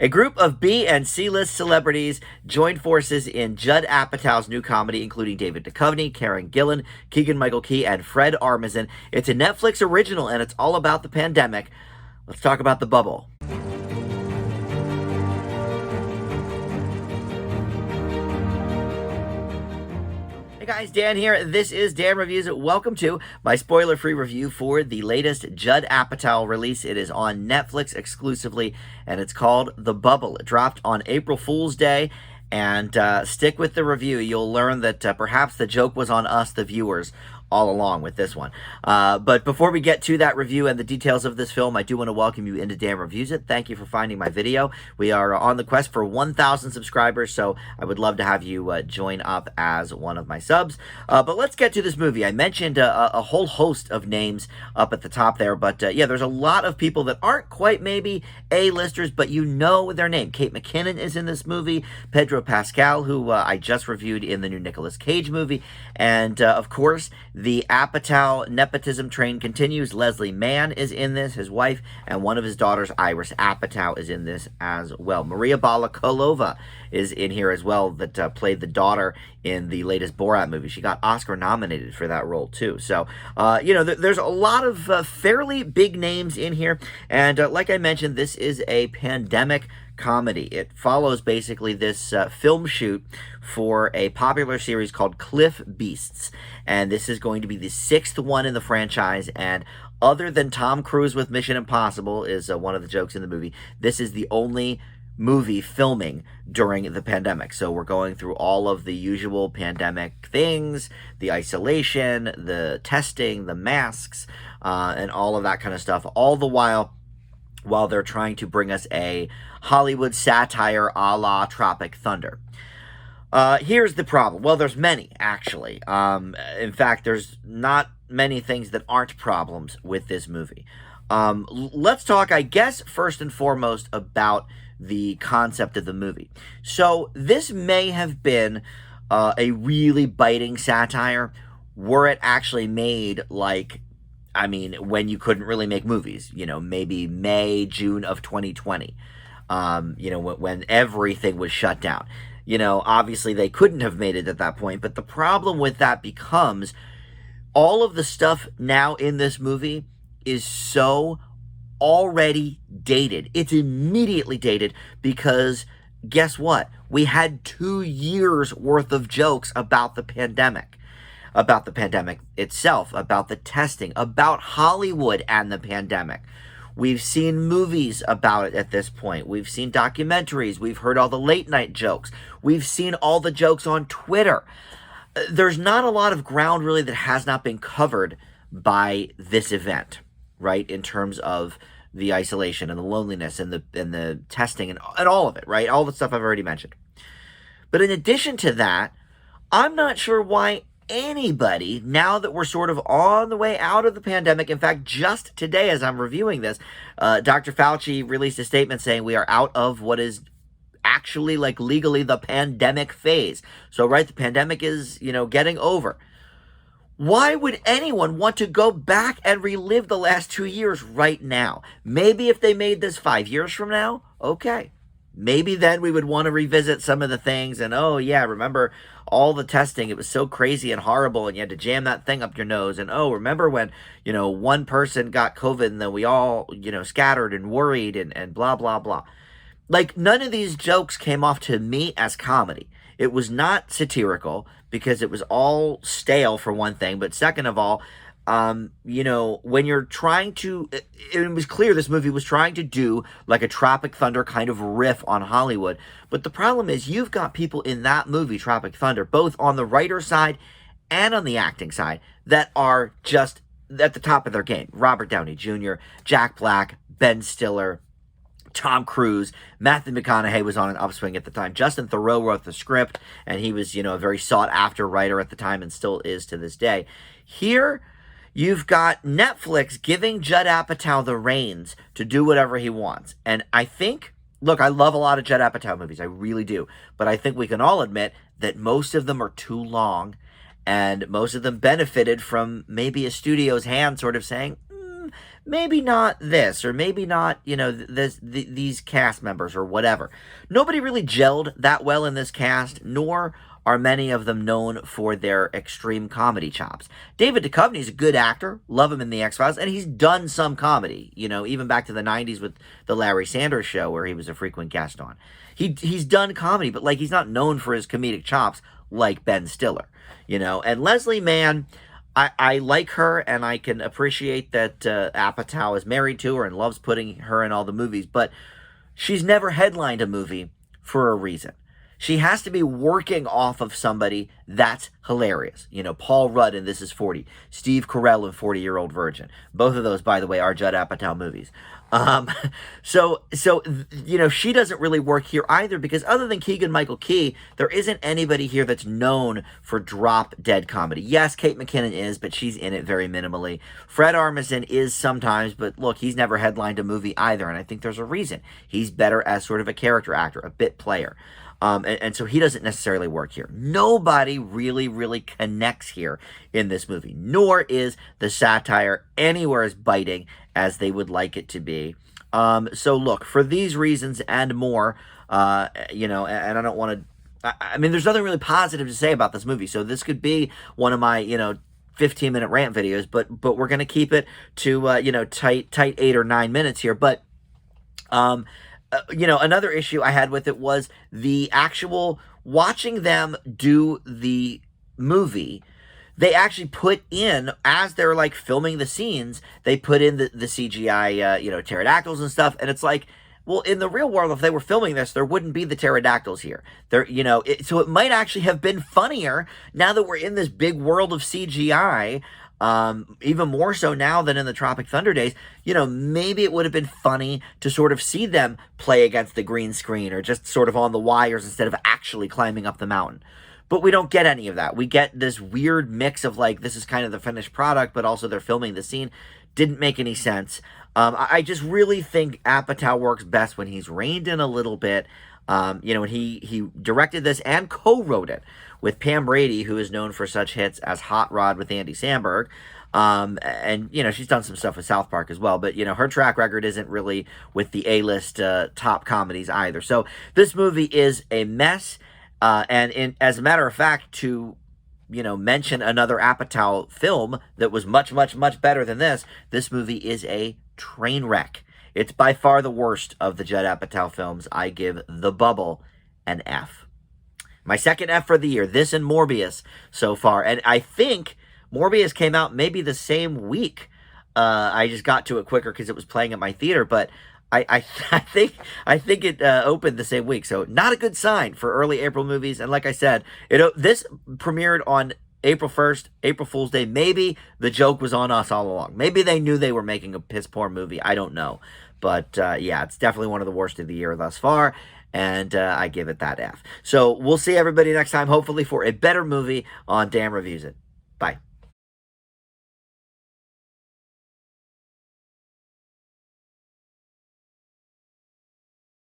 A group of B and C-list celebrities joined forces in Judd Apatow's new comedy, including David Duchovny, Karen Gillan, Keegan-Michael Key, and Fred Armisen. It's a Netflix original, and it's all about the pandemic. Let's talk about The Bubble. Hey guys, Dan here. This is Dan Reviews. Welcome to my spoiler-free review for the latest Judd Apatow release. It is on Netflix exclusively, and it's called The Bubble. It dropped on April Fool's Day, and stick with the review. You'll learn that perhaps the joke was on us, the viewers, all along with this one. But before we get to that review and the details of this film, I do want to welcome you into Dan Reviews It. Thank you for finding my video. We are on the quest for 1,000 subscribers, so I would love to have you join up as one of my subs. But let's get to this movie. I mentioned a whole host of names up at the top there, but yeah, there's a lot of people that aren't quite maybe A-listers, but you know their name. Kate McKinnon is in this movie, Pedro Pascal, who I just reviewed in the new Nicolas Cage movie, and of course, the Apatow nepotism train continues. Leslie Mann is in this, his wife, and one of his daughters, Iris Apatow, is in this as well. Maria Balaklava is in here as well, that played the daughter in the latest Borat movie. She got Oscar nominated for that role too. So, you know, there's a lot of fairly big names in here. And like I mentioned, this is a pandemic comedy. It follows basically this film shoot for a popular series called Cliff Beasts. And this is going to be the 6th one in the franchise. And other than Tom Cruise with Mission Impossible is one of the jokes in the movie, this is the only movie filming during the pandemic. So we're going through all of the usual pandemic things, the isolation, the testing, the masks, and all of that kind of stuff, all the while they're trying to bring us a Hollywood satire a la Tropic Thunder. Here's the problem. Well, there's many, actually. In fact, there's not many things that aren't problems with this movie. Let's talk, I guess, first and foremost about the concept of the movie. So this may have been a really biting satire were it actually made like, I mean, when you couldn't really make movies, you know, maybe May, June of 2020, you know, when everything was shut down. You know, obviously they couldn't have made it at that point, but the problem with that becomes all of the stuff now in this movie is so already dated. It's immediately dated because guess what? We had 2 years worth of jokes about the pandemic itself, about the testing, about Hollywood and the pandemic. We've seen movies about it at this point. We've seen documentaries. We've heard all the late night jokes. We've seen all the jokes on Twitter. There's not a lot of ground really that has not been covered by this event, right? In terms of the isolation and the loneliness and the testing and all of it, right? All the stuff I've already mentioned. But in addition to that, I'm not sure why anybody, now that we're sort of on the way out of the pandemic, in fact, just today as I'm reviewing this, Dr. Fauci released a statement saying we are out of what is actually like legally the pandemic phase. So, right, the pandemic is, you know, getting over. Why would anyone want to go back and relive the last 2 years right now? Maybe if they made this 5 years from now, okay. Maybe then we would want to revisit some of the things and, oh yeah, remember all the testing, it was so crazy and horrible and you had to jam that thing up your nose. And oh, remember when, you know, one person got COVID and then we all, you know, scattered and worried and blah, blah, blah. Like, none of these jokes came off to me as comedy. It was not satirical because it was all stale for one thing. But second of all, you know, when you're trying to, it was clear this movie was trying to do like a Tropic Thunder kind of riff on Hollywood. But the problem is you've got people in that movie, Tropic Thunder, both on the writer side and on the acting side that are just at the top of their game. Robert Downey Jr., Jack Black, Ben Stiller, Tom Cruise, Matthew McConaughey was on an upswing at the time. Justin Theroux wrote the script, and he was, you know, a very sought-after writer at the time and still is to this day. Here, you've got Netflix giving Judd Apatow the reins to do whatever he wants. And I think, look, I love a lot of Judd Apatow movies. I really do. But I think we can all admit that most of them are too long, and most of them benefited from maybe a studio's hand sort of saying, maybe not this, or maybe not, these cast members or whatever. Nobody really gelled that well in this cast, nor are many of them known for their extreme comedy chops. David Duchovny is a good actor, love him in The X-Files, and he's done some comedy, even back to the 90s with the Larry Sanders Show, where he was a frequent guest on. He's done comedy, but he's not known for his comedic chops like Ben Stiller, And Leslie Mann, I like her, and I can appreciate that Apatow is married to her and loves putting her in all the movies, but she's never headlined a movie for a reason. She has to be working off of somebody that's hilarious. Paul Rudd in This Is 40, Steve Carell in 40-Year-Old Virgin. Both of those, by the way, are Judd Apatow movies. So she doesn't really work here either, because other than Keegan-Michael Key, there isn't anybody here that's known for drop-dead comedy. Yes, Kate McKinnon is, but she's in it very minimally. Fred Armisen is sometimes, but look, he's never headlined a movie either, and I think there's a reason. He's better as sort of a character actor, a bit player. And so he doesn't necessarily work here. Nobody really connects here in this movie, nor is the satire anywhere as biting as they would like it to be. So look, for these reasons and more, and I don't want to, I mean, there's nothing really positive to say about this movie. So this could be one of my, 15-minute rant videos, but we're going to keep it to, tight 8 or 9 minutes here. But, another issue I had with it was the actual watching them do the movie. They actually put in, as they're filming the scenes, they put in the CGI, pterodactyls and stuff. And it's well, in the real world, if they were filming this, there wouldn't be the pterodactyls here. So it might actually have been funnier now that we're in this big world of CGI. Even more so now than in the Tropic Thunder days, maybe it would have been funny to sort of see them play against the green screen or just sort of on the wires instead of actually climbing up the mountain. But we don't get any of that. We get this weird mix of this is kind of the finished product, but also they're filming the scene. Didn't make any sense. I just really think Apatow works best when he's reined in a little bit. When he directed this and co-wrote it with Pam Brady, who is known for such hits as Hot Rod with Andy Samberg. And she's done some stuff with South Park as well, but her track record isn't really with the A-list top comedies either. So this movie is a mess. And as a matter of fact, to mention another Apatow film that was much better than this movie is a train wreck. It's by far the worst of the Judd Apatow films. I give The Bubble an F. My second F for the year, this and Morbius so far. And I think Morbius came out maybe the same week. I just got to it quicker because it was playing at my theater, but I think it opened the same week. So not a good sign for early April movies. And like I said, this premiered on April 1st, April Fool's Day. Maybe the joke was on us all along. Maybe they knew they were making a piss poor movie. I don't know. But yeah, it's definitely one of the worst of the year thus far. And I give it that F. So we'll see everybody next time, hopefully for a better movie on Dan Reviews It. Bye.